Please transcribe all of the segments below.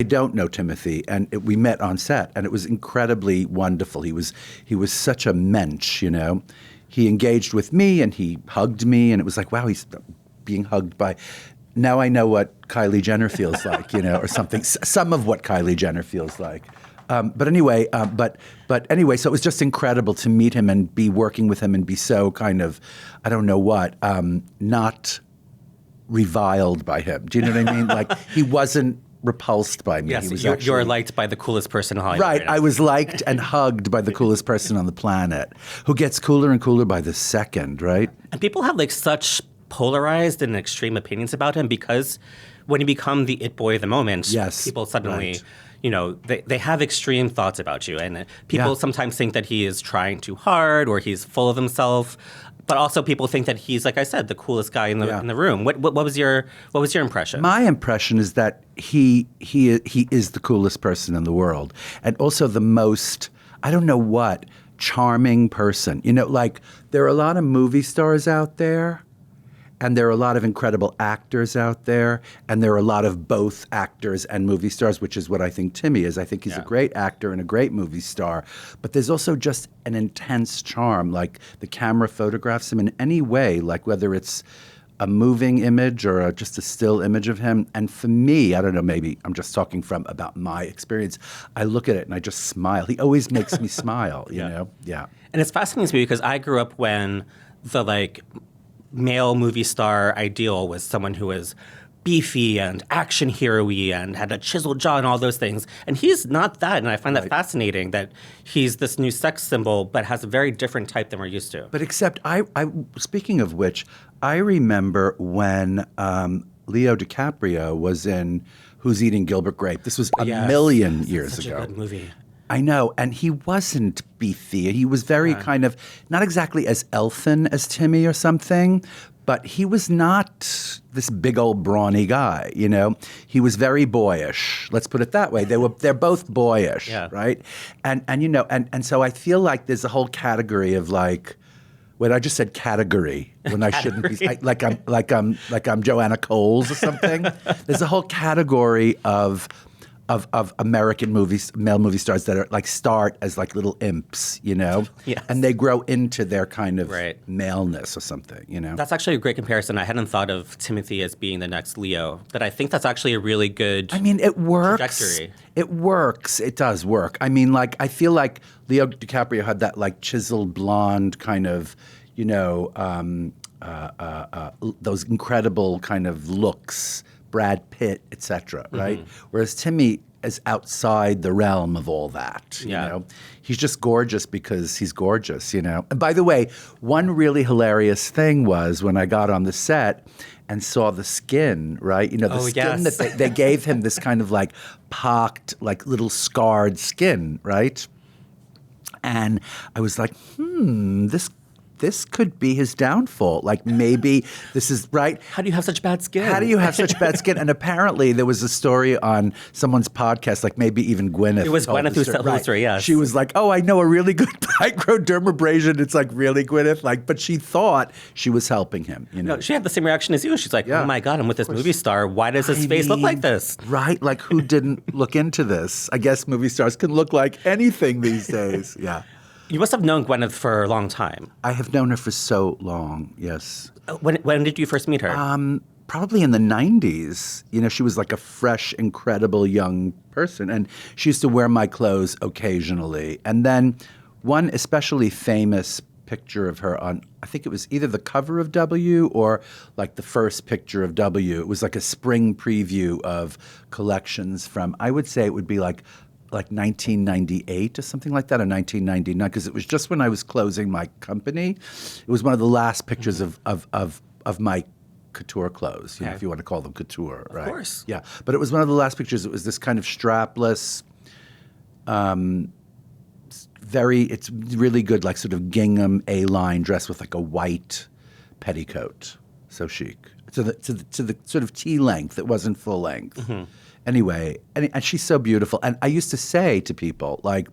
don't know Timothy, and we met on set, and it was incredibly wonderful. He was such a mensch, you know. He engaged with me, and he hugged me, and it was like, wow, he's being hugged by. Now I know what Kylie Jenner feels like, you know, or something. Some of what Kylie Jenner feels like. But anyway, so it was just incredible to meet him and be working with him and be so kind of, I don't know what, not reviled by him. Do you know what I mean? Like, he wasn't repulsed by me. Yes, he was you're liked by the coolest person in Hollywood. Right, I was liked and hugged by the coolest person on the planet, who gets cooler and cooler by the second, right? And people have like such polarized and extreme opinions about him because when you become the it boy of the moment, people suddenly, you know, they have extreme thoughts about you. And people sometimes think that he is trying too hard or he's full of himself. But also people think that he's, like I said, the coolest guy in the room. What was your impression? My impression is that he is the coolest person in the world. And also the most, I don't know what, charming person. You know, like, there are a lot of movie stars out there, and there are a lot of incredible actors out there, and there are a lot of both actors and movie stars, which is what I think Timmy is. I think he's a great actor and a great movie star. But there's also just an intense charm. Like, the camera photographs him in any way, like whether it's a moving image or just a still image of him. And for me, I don't know, maybe I'm just talking about my experience. I look at it and I just smile. He always makes me smile, you know? Yeah. And it's fascinating to me because I grew up when the, like, male movie star ideal was someone who was beefy and action hero-y and had a chiseled jaw and all those things. And he's not that. And I find that fascinating that he's this new sex symbol but has a very different type than we're used to. But except, speaking of which, I remember when Leo DiCaprio was in Who's Eating Gilbert Grape. This was a million years ago. Such a good movie. I know, and he wasn't beefy. He was very kind of, not exactly as elfin as Timmy or something, but he was not this big old brawny guy, you know? He was very boyish. Let's put it that way. They're both boyish, right? And you know, and so I feel like there's a whole category of like, wait, I just said category when I shouldn't be like I'm Joanna Coles or something. There's a whole category of American male movie stars that are like start as like little imps, you know, and they grow into their kind of maleness or something, you know. That's actually a great comparison. I hadn't thought of Timothy as being the next Leo, but I think that's actually a really good. I mean, it works. Trajectory. It works. It does work. I mean, like, I feel like Leo DiCaprio had that like chiseled blonde kind of, you know, those incredible kind of looks. Brad Pitt, etc., right? Whereas Timmy is outside the realm of all that, you know? He's just gorgeous because he's gorgeous, you know? And by the way, one really hilarious thing was when I got on the set and saw the skin, right? You know, the skin that they gave him, this kind of like pocked, like little scarred skin, right? And I was like, this could be his downfall. Like, maybe this is, right? How do you have such bad skin? How do you have such bad skin? And apparently there was a story on someone's podcast, like maybe even Gwyneth. It was Gwyneth who told the story, yes. She was like, oh, I know a really good microdermabrasion. It's like, really, Gwyneth? Like, but she thought she was helping him, you know? No, she had the same reaction as you. She's like, oh my God, I'm with this movie star. Why does his face look like this? Right, like who didn't look into this? I guess movie stars can look like anything these days, yeah. You must have known Gwyneth for a long time. I have known her for so long, yes. When did you first meet her? Probably in the 90s. You know, she was like a fresh, incredible young person. And she used to wear my clothes occasionally. And then one especially famous picture of her on, I think it was either the cover of W or like the first picture of W. It was like a spring preview of collections from, I would say it would be like 1998 or something like that, or 1999, because it was just when I was closing my company. It was one of the last pictures of my couture clothes, you know, if you want to call them couture, right? Of course. Yeah, but it was one of the last pictures. It was this kind of strapless, it's really good, like sort of gingham A-line dress with like a white petticoat, so chic. To the sort of T length. It wasn't full length. Anyway, and she's so beautiful. And I used to say to people, like,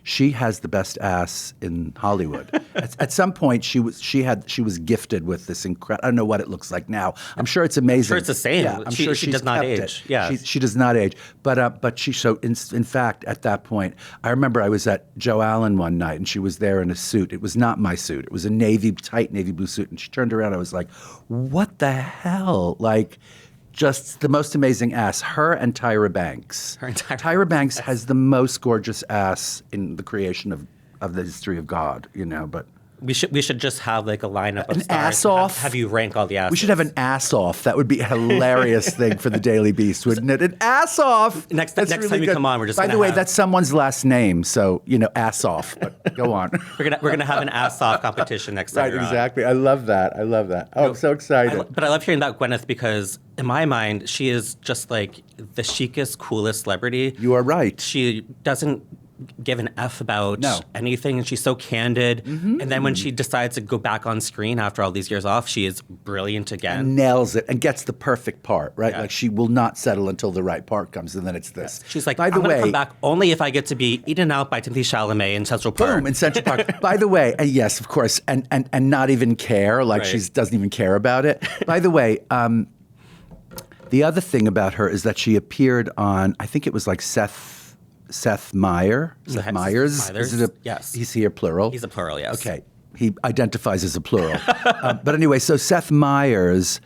she has the best ass in Hollywood. At some point, she was gifted with this incredible. I don't know what it looks like now. I'm sure it's amazing. I'm sure it's the same. Yeah, I'm sure she does not age. Yeah, she does not age. But she so in fact at that point, I remember I was at Joe Allen one night and she was there in a suit. It was not my suit. It was a tight navy blue suit, and she turned around. I was like, "What the hell?" Like. Just the most amazing ass. Her and Tyra Banks. Tyra Banks has the most gorgeous ass in the creation of the history of God, but we should just have like a lineup of an stars ass off. Have you rank all the asses? We should have an ass off. That would be a hilarious thing for the Daily Beast, wouldn't it? An ass off. Next time you come on, we're just. By the way, that's someone's last name, so ass off. But go on. we're gonna have an ass off competition next time. Right, exactly. I love that. Oh, I'm so excited. But I love hearing about Gwyneth because in my mind, she is just like the chicest, coolest celebrity. You are right. She doesn't give an F about anything, and she's so candid. And then when she decides to go back on screen after all these years off, she is brilliant again. And nails it and gets the perfect part, right? Yeah. Like she will not settle until the right part comes, and then it's this. She's like, I'm going to come back only if I get to be eaten out by Timothée Chalamet in Central Park. Boom, in Central Park. By the way, and yes, of course, and not even care, like she doesn't even care about it. By the way, the other thing about her is that she appeared on, I think it was like Seth Meyers. Is it yes. He's here plural? He's a plural, yes. Okay. He identifies as a plural. But anyway, so Seth Meyers,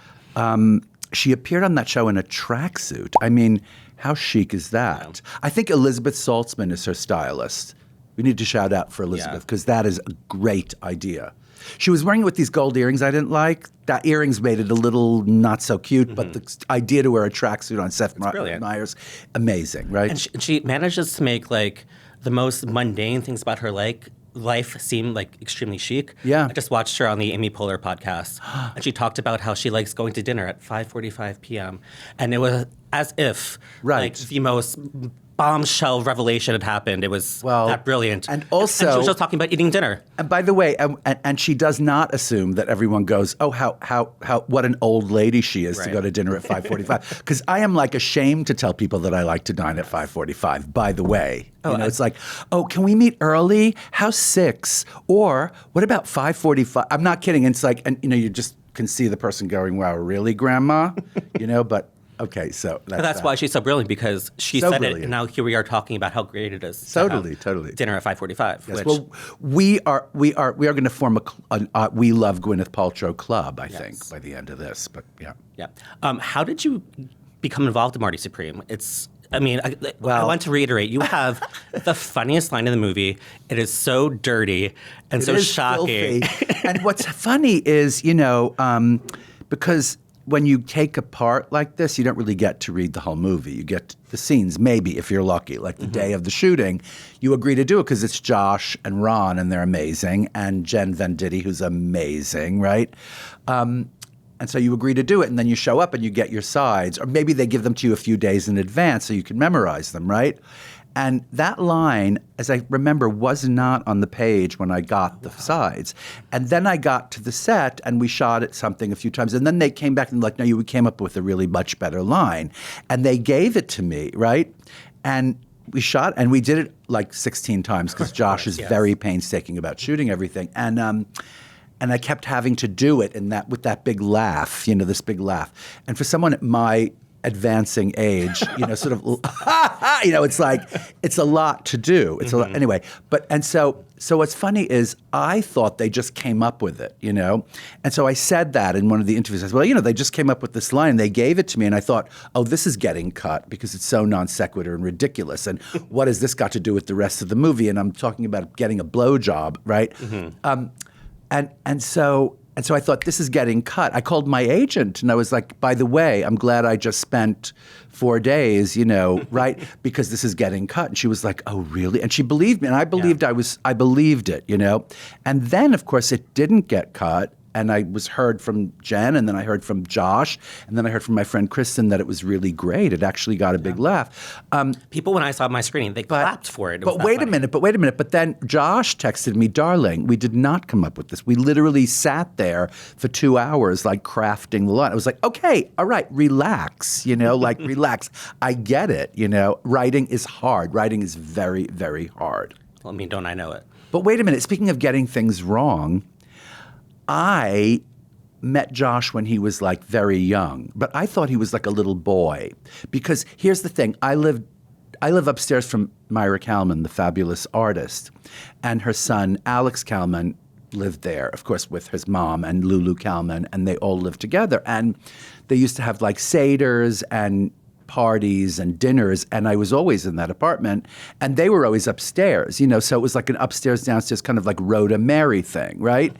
she appeared on that show in a tracksuit. I mean, how chic is that? Yeah. I think Elizabeth Saltzman is her stylist. We need to shout out for Elizabeth because that is a great idea. She was wearing it with these gold earrings I didn't like. That earrings made it a little not so cute, but the idea to wear a tracksuit on Seth Meyers, amazing, right? And she manages to make like the most mundane things about her life seem like extremely chic. Yeah. I just watched her on the Amy Poehler podcast, and she talked about how she likes going to dinner at 5:45 p.m. And it was as if like the most bombshell revelation had happened. It was that brilliant. And also, and she was just talking about eating dinner. And by the way, and she does not assume that everyone goes, oh, how what an old lady she is to go to dinner at 5:45. Because I am like ashamed to tell people that I like to dine at 5:45. By the way, it's like, oh, can we meet early? How's 6? Or what about 5:45? I'm not kidding. It's like, and you just can see the person going, wow, really, Grandma? But. Okay, so that's why she's so brilliant, because she said it, and now here we are talking about how great it is. Totally. Dinner at 5:45. Yes, well, we are going to form a We Love Gwyneth Paltrow club, I think, by the end of this. But yeah. How did you become involved in Marty Supreme? I want to reiterate, you have the funniest line in the movie. It is so dirty and so shocking. And what's funny is, because when you take a part like this, you don't really get to read the whole movie. You get the scenes, maybe, if you're lucky. Like the day of the shooting, you agree to do it because it's Josh and Ron, and they're amazing, and Jen Venditti, who's amazing, right? And so you agree to do it, and then you show up and you get your sides. Or maybe they give them to you a few days in advance so you can memorize them, right? And that line, as I remember, was not on the page when I got the sides. And then I got to the set, and we shot it something a few times. And then they came back and like, no, we came up with a really much better line. And they gave it to me, right? And we shot, and we did it like 16 times because Josh is very painstaking about shooting everything. And I kept having to do it with that big laugh, this big laugh. And for someone at my advancing age, sort of, it's like, it's a lot to do. It's a lot, anyway. So what's funny is I thought they just came up with it, And so I said that in one of the interviews. I said, well, they just came up with this line and they gave it to me. And I thought, oh, this is getting cut because it's so non sequitur and ridiculous. And what has this got to do with the rest of the movie? And I'm talking about getting a blowjob, right? And so I thought, this is getting cut. I called my agent, and I was like, by the way, I'm glad I just spent 4 days, right? Because this is getting cut. And she was like, oh, really? And she believed me, and I believed I believed it, And then, of course, it didn't get cut. And I heard from Jen, and then I heard from Josh, and then I heard from my friend Kristen that it was really great. It actually got a big laugh. People, when I saw my screening, they clapped for it. But wait a minute. But then Josh texted me, darling, we did not come up with this. We literally sat there for 2 hours, like crafting the line. I was like, okay, all right, relax, relax. I get it, Writing is hard. Writing is very, very hard. Well, don't I know it? But wait a minute. Speaking of getting things wrong, I met Josh when he was like very young, but I thought he was like a little boy. Because here's the thing. I live upstairs from Myra Kalman, the fabulous artist, and her son, Alex Kalman, lived there, of course, with his mom and Lulu Kalman, and they all lived together. And they used to have like seders and parties and dinners, and I was always in that apartment, and they were always upstairs, so it was like an upstairs, downstairs kind of like Rhoda Mary thing, right?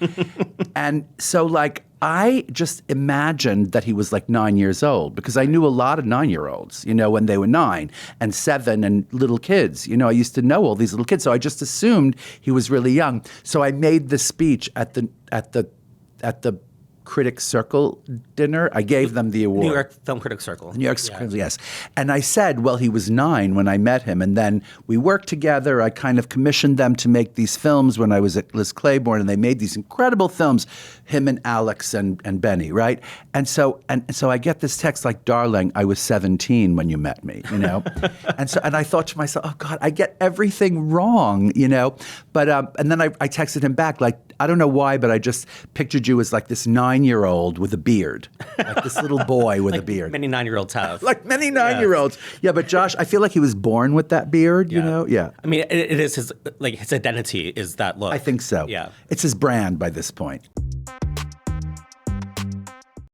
And so like I just imagined that he was like 9 years old because I knew a lot of 9-year-olds, when they were 9 and 7 and little kids. I used to know all these little kids, so I just assumed he was really young. So I made the speech at the Critics Circle dinner. I gave them the award. New York Film Critics Circle. New York Circle, yes. And I said, well, he was 9 when I met him. And then we worked together. I kind of commissioned them to make these films when I was at Liz Claiborne, and they made these incredible films, him and Alex and Benny, right? And so I get this text like, darling, I was 17 when you met me, and I thought to myself, oh God, I get everything wrong, But and then I texted him back like, I don't know why, but I just pictured you as like this 9-year-old with a beard, like this little boy with a beard. Many 9-year-olds have. Like many 9-year-olds. Yeah, but Josh, I feel like he was born with that beard, Yeah. I mean, it is his identity is that look. I think so. Yeah. It's his brand by this point.